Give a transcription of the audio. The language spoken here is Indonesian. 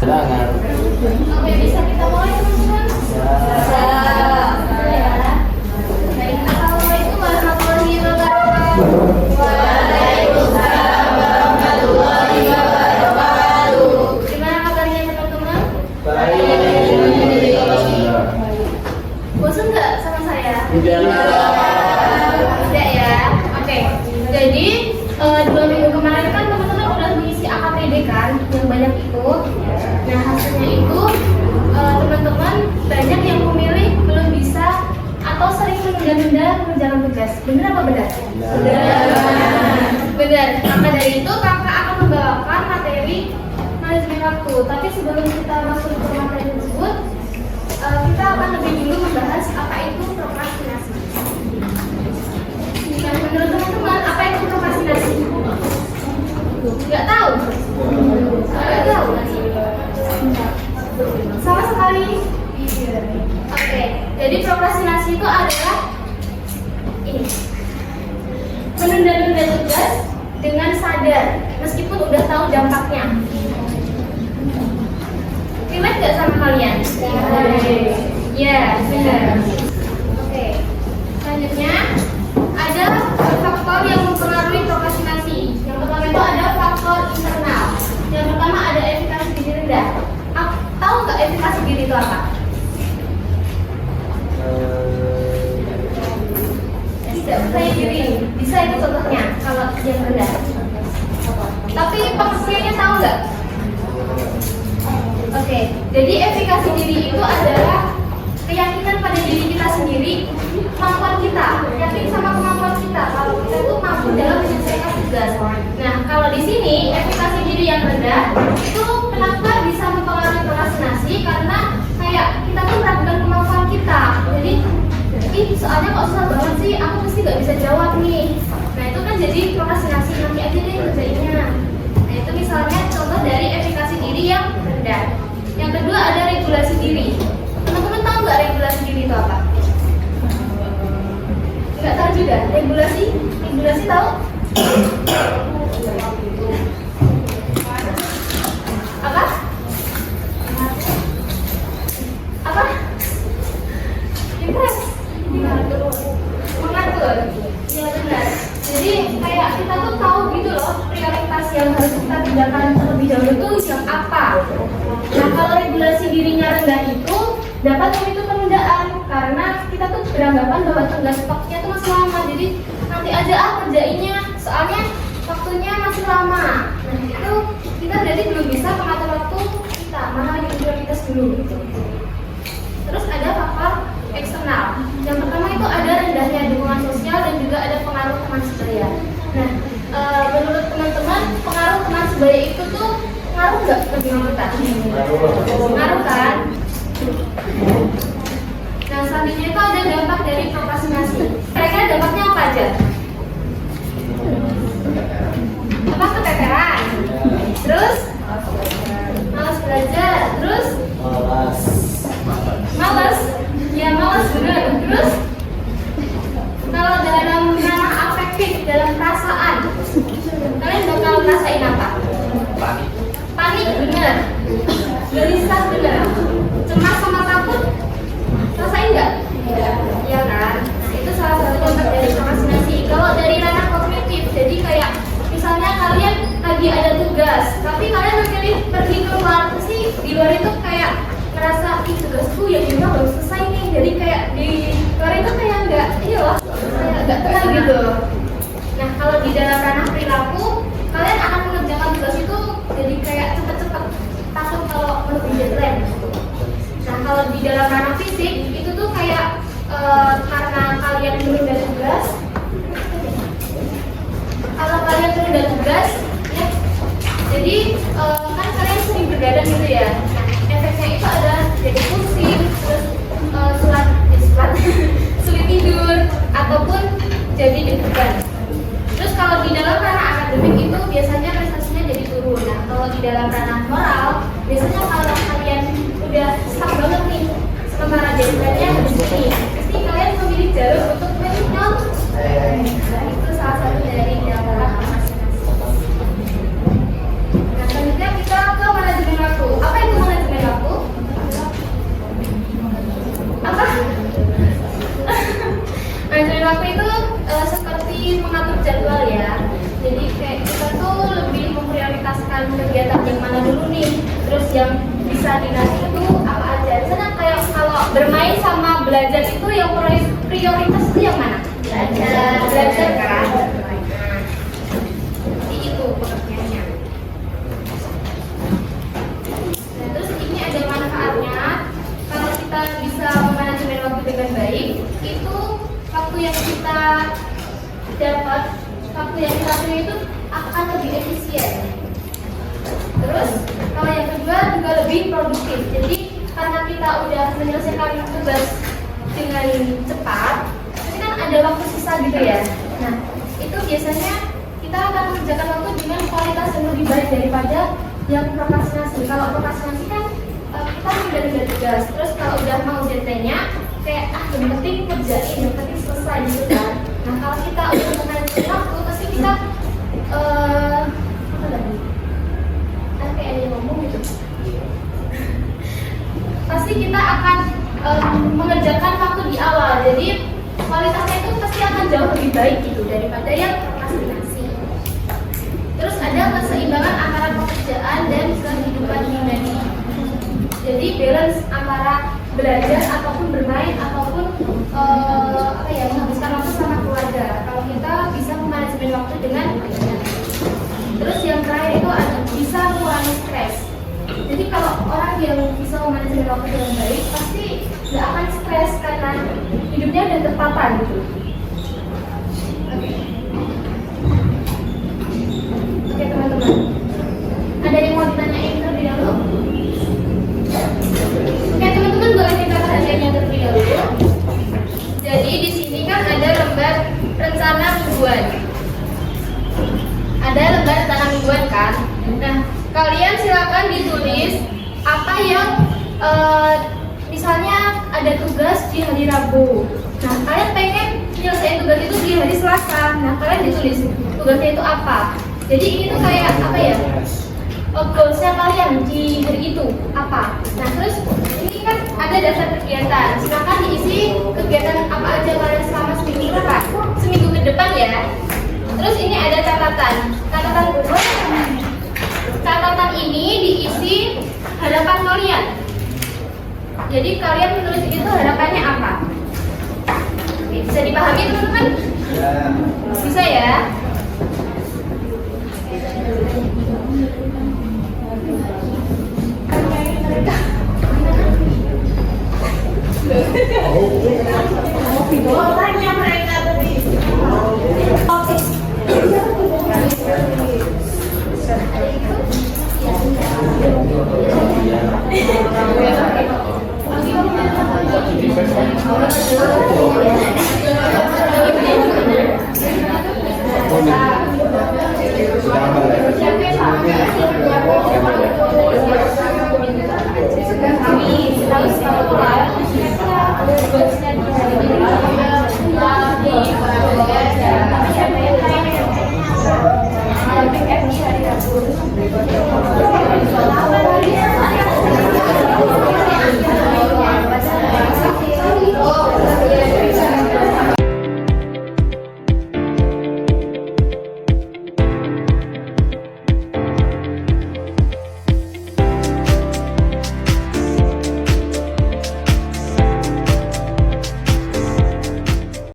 Oke, bisa kita mulai teman-teman? Bisa. Ya. Baik, assalamualaikum warahmatullahi wabarakatuh. Waalaikumsalam warahmatullahi wabarakatuh. Gimana kabarnya teman-teman? Baik. Bosan nggak sama saya? Tidak ya. Oke. Jadi 2 minggu kemarin kan teman-teman udah mengisi AKTD kan, yang banyak itu. Nah hasilnya itu teman-teman banyak yang memilih belum bisa atau sering menunda-nunda mengerjakan tugas. Benar apa benar? Benar. Maka dari itu kakak akan membawakan materi manajemen waktu. Tapi sebelum kita masuk ke materi tersebut, kita akan lebih dulu membahas apa itu prokrastinasi. Nah, menurut teman-teman apa itu prokrastinasi? Nggak tahu? Nggak tahu? Sama sekali? Oke, jadi prokrastinasi itu adalah ini, menunda-nunda tugas dengan sadar meskipun udah tahu dampaknya. Relate nggak sama kalian? Ya, benar. Oke, selanjutnya ada faktor yang mempengaruhi prokrastinasi. Yang pertama itu ada faktor internal. Yang pertama ada efikasi diri rendah. Tahu nggak efikasi diri itu apa? Tidak percaya diri. Bisa itu contohnya kalau yang rendah. Tapi pengertiannya tahu nggak? Oke, jadi efikasi diri itu adalah keyakinan pada diri kita sendiri, kemampuan kita, yakin sama kemampuan kita kalau kita itu mampu dalam menyelesaikan tugas. Nah, kalau di sini efikasi diri yang rendah itu kenapa bisa mempengaruhi prokrastinasi? Karena kayak kita tuh meragukan kemampuan kita. Jadi, soalnya kok susah banget sih, aku pasti nggak bisa jawab nih. Nah, itu kan jadi prokrastinasi, nanti aja deh kerjainnya. Nah, itu misalnya contoh dari efikasi diri yang rendah. Yang kedua ada regulasi diri. Teman-teman tahu nggak regulasi diri itu apa? Nggak tahu juga. Regulasi tahu? Apa? Apa? Impress. Mengatur. Iya benar. Jadi kayak kita tuh tahu gitu loh prioritas yang harus kita kerjakan terlebih dahulu itu yang apa. Nah kalau regulasi dirinya rendah itu dapat memicu penundaan karena kita tuh beranggapan bahwa tugas waktunya tuh masih lama, jadi nanti aja kerjainnya soalnya waktunya masih lama. Nah itu kita berarti belum bisa mengatur waktu kita, mana lagi prioritas dulu gitu. Terus ada faktor eksternal. Yang pertama itu ada rendahnya dukungan sosial dan juga ada pengaruh teman sebaya. Nah menurut teman-teman pengaruh teman sebaya itu tuh ngaruh nggak ke diri kita? Ngaruh kan? Nah selanjutnya itu ada dampak dari prokrastinasi. Kira-kira dampaknya apa aja? Apa? Keteteran. Terus malas belajar. Terus malas. Ya malas bener. Terus kalau dalam ranah afektif, dalam perasaan, kalian bakal ngerasain apa? Panik bener. Gelisah bener. Cemas sama takut rasain nggak? Iya kan? Nah, itu salah satu dampak dari prokrastinasi. Kalau dari ranah kognitif, jadi kayak misalnya kalian lagi ada tugas, tapi kalian memilih pergi keluar, pasti di luar itu kayak ngerasa tugasku ya juga belum selesai nih. Jadi kayak di luar itu kayak nggak, iya loh, kayak nggak tenang gitu. Nah kalau di dalam ranah perilaku, kalian akan mengerjakan tugas itu jadi kayak cepet-cepet, takut kalau melebihi deadline. Nah kalau di dalam ranah fisik itu tuh kayak karena kalian menunda tugas, kalau kalian menunda tugas, ya, jadi kan kalian sering bergadang gitu ya. Nah efeknya itu ada jadi pusing, terus sulit tidur, ataupun jadi deg-degan. Terus kalau di dalam ranah akademik itu biasanya prestasinya jadi turun. Nah kalau di dalam ranah moral, biasanya kalau kalian udah stuck banget nih sementara deadline-nya habis ini, pasti kalian memilih jalur untuk menyusul. Nah itu salah satu dari dampak prokrastinasi. Nah selanjutnya kita ke manajemen waktu. Apa itu Terus yang bisa dinasih itu apa aja? Misalnya kayak kalau bermain sama belajar itu yang prioritas itu yang mana? Belajar kan? Jadi itu pengertiannya. Nah, terus ini ada manfaatnya. Kalau kita bisa memanajemen waktu dengan baik, itu waktu yang kita dapat, waktu yang kita punya itu akan lebih efisien. Terus kalau yang kedua juga lebih produktif. Jadi karena kita udah menyelesaikan tugas dengan cepat, tapi kan ada waktu sisa gitu ya. Nah, itu biasanya kita akan mengerjakan waktu dengan kualitas yang lebih baik daripada yang prokrastinasi. Kalau prokrastinasi kan kita udah tugas, terus kalau udah mau deadline-nya kayak yang penting kerjain, yang penting selesai gitu kan. Nah, kalau kita udah mengatur waktu, pasti kita apa lagi? Kayak ada yang ngomong gitu. Pasti kita akan mengerjakan waktu di awal, jadi kualitasnya itu pasti akan jauh lebih baik gitu daripada yang prokrastinasi. Terus ada keseimbangan antara pekerjaan dan kehidupan pribadi. Jadi balance antara belajar ataupun bermain ataupun menghabiskan waktu sama keluarga. Kalau kita bisa memanajemen waktu dengan baik. Terus yang terakhir itu bisa mengurangi stres. Jadi kalau orang yang bisa memanajemen waktu dengan baik pasti nggak akan stres karena hidupnya udah tertata gitu. Oke teman-teman, ada yang mau ditanyain terlebih dahulu? Oke teman-teman, boleh kita perhatiannya terlebih dahulu. Jadi di sini kan ada lembar rencana mingguan. Ada lembar rencana mingguan kan? Nah, kalian silakan ditulis apa yang misalnya ada tugas di hari Rabu. Nah, kalian pengen nyelesain tugas itu di hari Selasa. Nah, kalian ditulis tugasnya itu apa. Jadi ini tuh kayak apa ya? Goalsnya kalian di hari itu apa? Nah, terus ini kan ada daftar kegiatan. Silakan diisi kegiatan apa aja kalian selama seminggu ke depan. Seminggu ke depan ya. Terus ini ada catatan. Catatan ini diisi harapan kalian. Jadi kalian menulis itu harapannya apa? Bisa dipahami teman-teman? Bisa ya? Tanya mereka tadi. Terus